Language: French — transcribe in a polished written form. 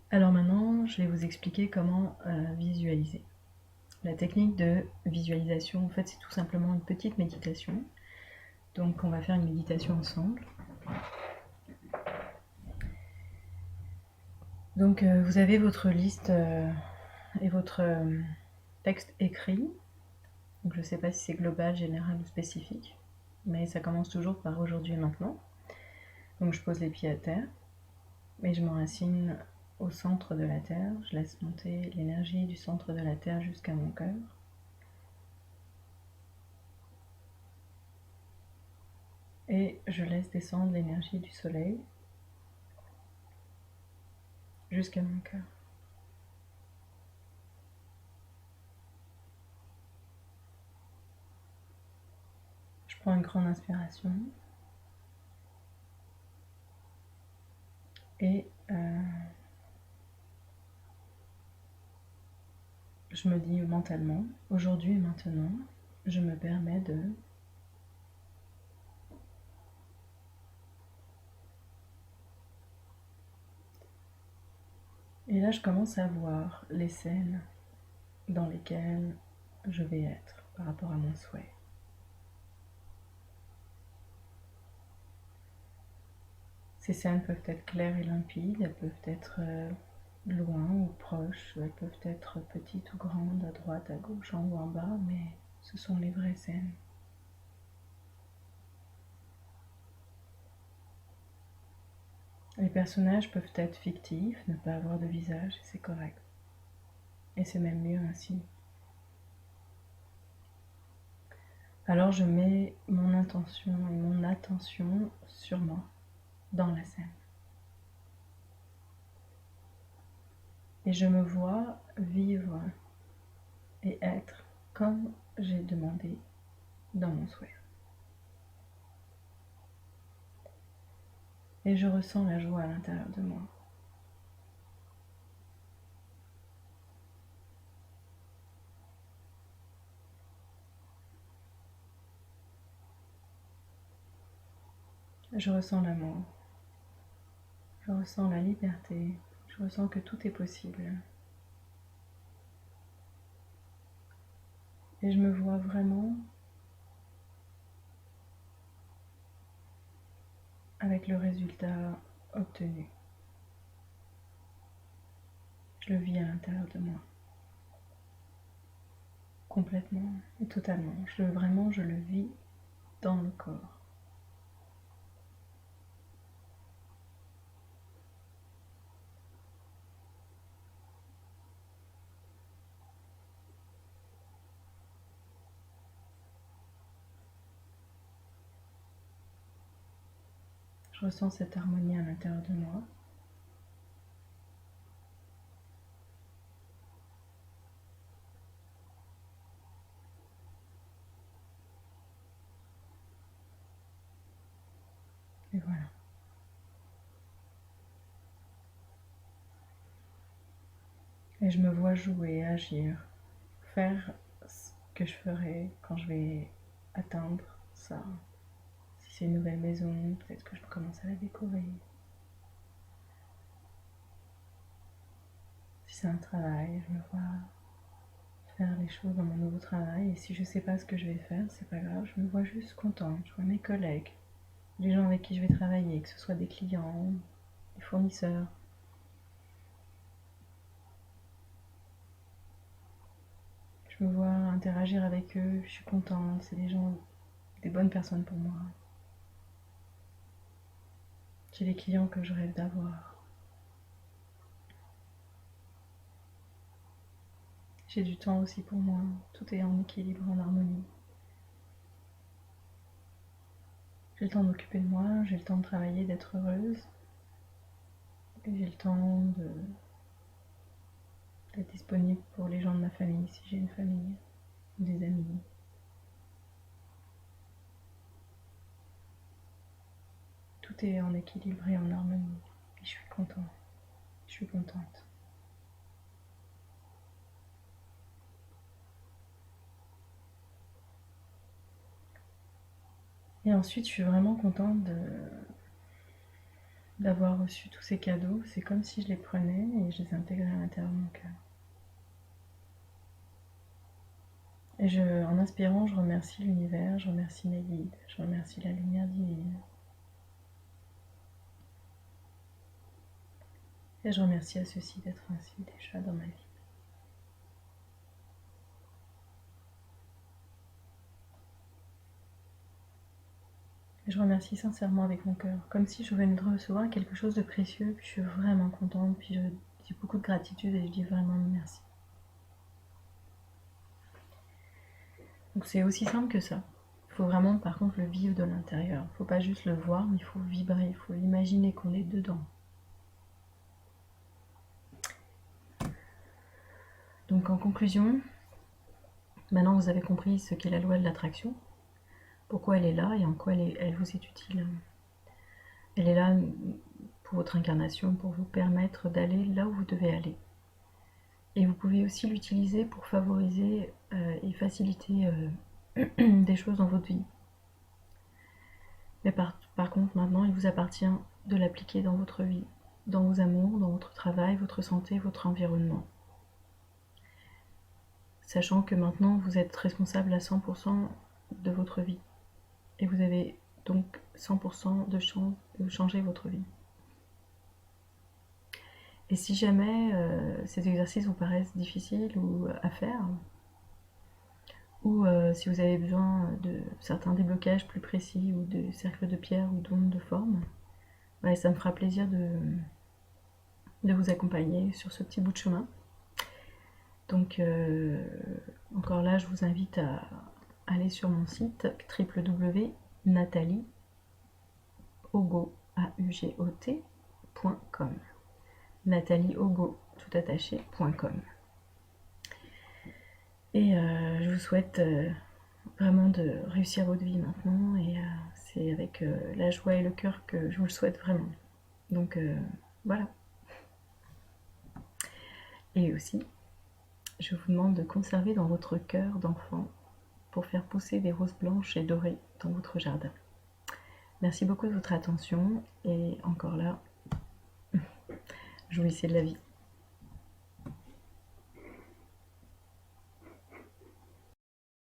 Alors maintenant, je vais vous expliquer comment visualiser. La technique de visualisation, en fait, c'est tout simplement une petite méditation. Donc on va faire une méditation ensemble. Donc vous avez votre liste et votre texte écrit. Donc je ne sais pas si c'est global, général ou spécifique, mais ça commence toujours par aujourd'hui et maintenant. Donc je pose les pieds à terre et je m'enracine au centre de la terre. Je laisse monter l'énergie du centre de la terre jusqu'à mon cœur. Et je laisse descendre l'énergie du soleil jusqu'à mon cœur. Je prends une grande inspiration et je me dis mentalement, aujourd'hui et maintenant, je me permets de Et là, je commence à voir les scènes dans lesquelles je vais être par rapport à mon souhait. Ces scènes peuvent être claires et limpides, elles peuvent être loin ou proches, elles peuvent être petites ou grandes, à droite, à gauche, en haut, en bas, mais ce sont les vraies scènes. Les personnages peuvent être fictifs, ne pas avoir de visage, et c'est correct. Et c'est même mieux ainsi. Alors je mets mon intention et mon attention sur moi, dans la scène. Et je me vois vivre et être comme j'ai demandé dans mon souhait. Et je ressens la joie à l'intérieur de moi. Je ressens l'amour. Je ressens la liberté. Je ressens que tout est possible. Et je me vois vraiment avec le résultat obtenu. Je le vis à l'intérieur de moi. Complètement et totalement. Vraiment, je le vis dans le corps. Je ressens cette harmonie à l'intérieur de moi. Et voilà. Et je me vois jouer, agir, faire ce que je ferai quand je vais atteindre ça. Si c'est une nouvelle maison, peut-être que je commence à la décorer. Si c'est un travail, je me vois faire les choses dans mon nouveau travail. Et si je sais pas ce que je vais faire, c'est pas grave, je me vois juste contente. Je vois mes collègues, les gens avec qui je vais travailler, que ce soit des clients, des fournisseurs. Je me vois interagir avec eux, je suis contente, c'est des gens, des bonnes personnes pour moi. J'ai les clients que je rêve d'avoir. J'ai du temps aussi pour moi, tout est en équilibre, en harmonie. J'ai le temps de m'occuper de moi, j'ai le temps de travailler, d'être heureuse. Et j'ai le temps d'être disponible pour les gens de ma famille, si j'ai une famille, ou des amis. Tout est en équilibre et en harmonie. Et je suis contente. Je suis contente. Et ensuite, je suis vraiment contente d'avoir reçu tous ces cadeaux. C'est comme si je les prenais et je les intégrais à l'intérieur de mon cœur. Et en inspirant, je remercie l'univers, je remercie mes guides, je remercie la lumière divine. Et je remercie à ceux-ci d'être ainsi déjà dans ma vie. Et je remercie sincèrement avec mon cœur, comme si je venais de recevoir quelque chose de précieux, puis je suis vraiment contente, puis j'ai beaucoup de gratitude et je dis vraiment merci. Donc c'est aussi simple que ça. Il faut vraiment par contre le vivre de l'intérieur. Il ne faut pas juste le voir, mais il faut vibrer, il faut imaginer qu'on est dedans. Donc en conclusion, maintenant vous avez compris ce qu'est la loi de l'attraction, pourquoi elle est là et en quoi elle vous est utile. Elle est là pour votre incarnation, pour vous permettre d'aller là où vous devez aller. Et vous pouvez aussi l'utiliser pour favoriser et faciliter des choses dans votre vie. Mais par contre, maintenant, il vous appartient de l'appliquer dans votre vie, dans vos amours, dans votre travail, votre santé, votre environnement. Sachant que maintenant, vous êtes responsable à 100% de votre vie. Et vous avez donc 100% de chance de changer votre vie. Et si jamais ces exercices vous paraissent difficiles ou à faire, ou si vous avez besoin de certains déblocages plus précis ou de cercles de pierre ou d'ondes de forme, ouais, ça me fera plaisir de vous accompagner sur ce petit bout de chemin. Donc encore là, je vous invite à aller sur mon site www.natalieogot.com natalieogot.com. Et je vous souhaite vraiment de réussir votre vie maintenant et c'est avec la joie et le cœur que je vous le souhaite vraiment. Donc voilà. Et aussi, je vous demande de conserver dans votre cœur d'enfant pour faire pousser des roses blanches et dorées dans votre jardin. Merci beaucoup de votre attention et encore là, jouissez de la vie.